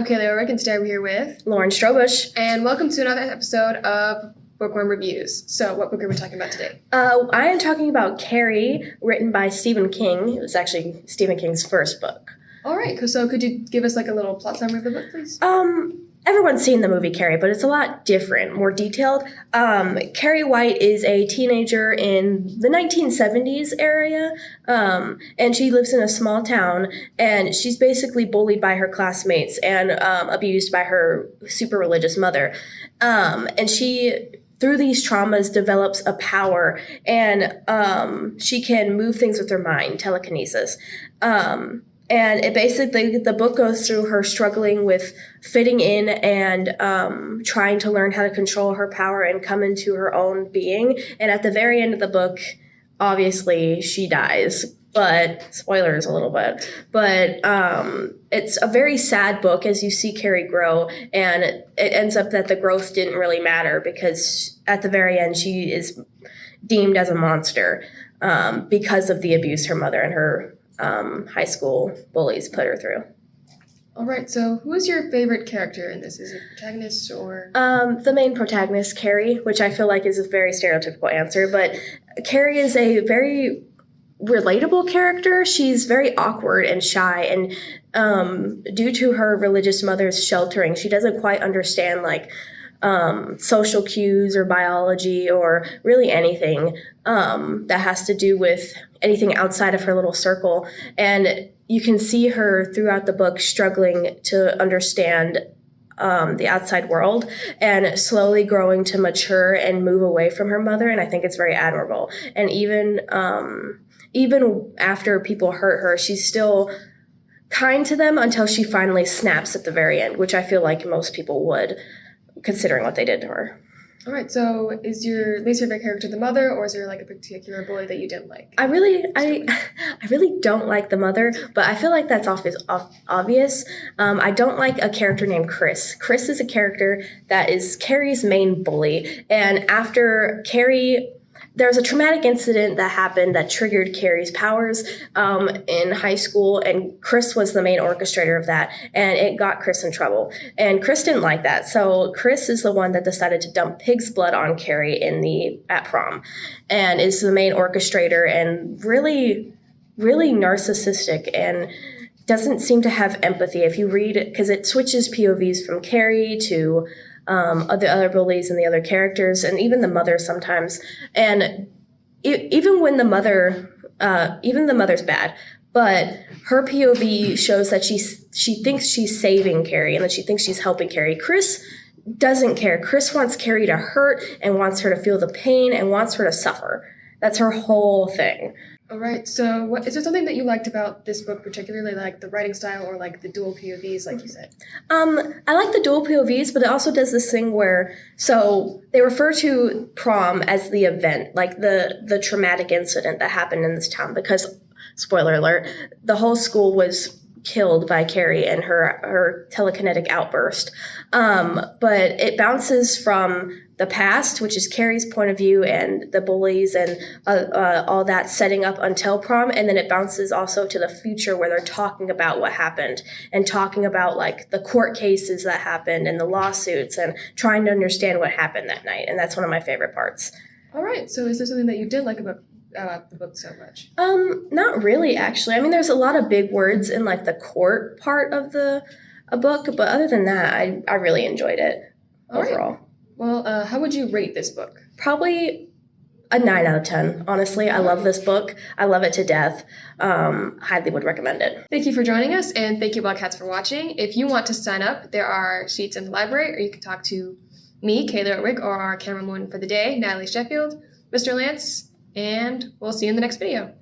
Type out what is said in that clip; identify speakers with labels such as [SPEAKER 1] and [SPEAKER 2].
[SPEAKER 1] Kaylee Ulrich, and today we're here with
[SPEAKER 2] Lauren Strobush.
[SPEAKER 1] And welcome to another episode of Bookworm Reviews. So, what book are we talking about today?
[SPEAKER 2] I am talking about Carrie, written by Stephen King. It was actually Stephen King's first book.
[SPEAKER 1] All right, so could you give us like a little plot summary of the book, please?
[SPEAKER 2] Everyone's seen the movie Carrie, but it's a lot different, more detailed. Carrie White is a teenager in the 1970s area, and she lives in a small town, and she's basically bullied by her classmates and abused by her super religious mother. And she, through these traumas, develops a power, and she can move things with her mind, telekinesis. And it basically, the book goes through her struggling with fitting in and trying to learn how to control her power and come into her own being. And at the very end of the book, obviously, she dies. But, spoilers a little bit. But it's a very sad book as you see Carrie grow. And it ends up that the growth didn't really matter because at the very end, she is deemed as a monster because of the abuse her mother and her high school bullies put her through.
[SPEAKER 1] All right, so who is your favorite character in this? Is it protagonist or?
[SPEAKER 2] The main protagonist, Carrie, which I feel like is a very stereotypical answer, but Carrie is a very relatable character. She's very awkward and shy, and due to her religious mother's sheltering, she doesn't quite understand social cues or biology or really anything that has to do with anything outside of her little circle. And you can see her throughout the book struggling to understand the outside world and slowly growing to mature and move away from her mother. And I think it's very admirable. And even after people hurt her, she's still kind to them until she finally snaps at the very end, which I feel like most people would, considering what they did to her.
[SPEAKER 1] All right, so is your least favorite character the mother, or is there like a particular bully that you didn't like?
[SPEAKER 2] I really don't like the mother, but I feel like that's obvious. I don't like a character named Chris. Chris is a character that is Carrie's main bully, and after Carrie, there was a traumatic incident that happened that triggered Carrie's powers in high school, and Chris was the main orchestrator of that, and it got Chris in trouble. And Chris didn't like that, so Chris is the one that decided to dump pig's blood on Carrie at prom, and is the main orchestrator and really, really narcissistic and doesn't seem to have empathy. If you read it, because it switches POVs from Carrie to the other bullies and the other characters, and even the mother sometimes. And even when the mother's bad, but her POV shows that she thinks she's saving Carrie and that she thinks she's helping Carrie. Chris doesn't care. Chris wants Carrie to hurt and wants her to feel the pain and wants her to suffer. That's her whole thing.
[SPEAKER 1] All right, so is there something that you liked about this book particularly, like the writing style or like the dual POVs, like you said?
[SPEAKER 2] I like the dual POVs, but it also does this thing where, so they refer to prom as the event, like the traumatic incident that happened in this town, because, spoiler alert, the whole school was killed by Carrie and her telekinetic outburst. But it bounces from the past, which is Carrie's point of view and the bullies and all that setting up until prom. And then it bounces also to the future where they're talking about what happened and talking about like the court cases that happened and the lawsuits and trying to understand what happened that night. And that's one of my favorite parts.
[SPEAKER 1] All right, so is there something that you did like about the book so much?
[SPEAKER 2] Not really, actually. I mean, there's a lot of big words in like the court part of a book, but other than that, I really enjoyed it overall.
[SPEAKER 1] Right. Well, how would you rate this book?
[SPEAKER 2] Probably a 9 out of 10. Honestly, I love this book. I love it to death. Highly would recommend it.
[SPEAKER 1] Thank you for joining us, and thank you, Wildcats, for watching. If you want to sign up, there are sheets in the library, or you can talk to me, Kayla Ulrich, or our cameraman for the day, Natalie Sheffield, Mr. Lance, and we'll see you in the next video.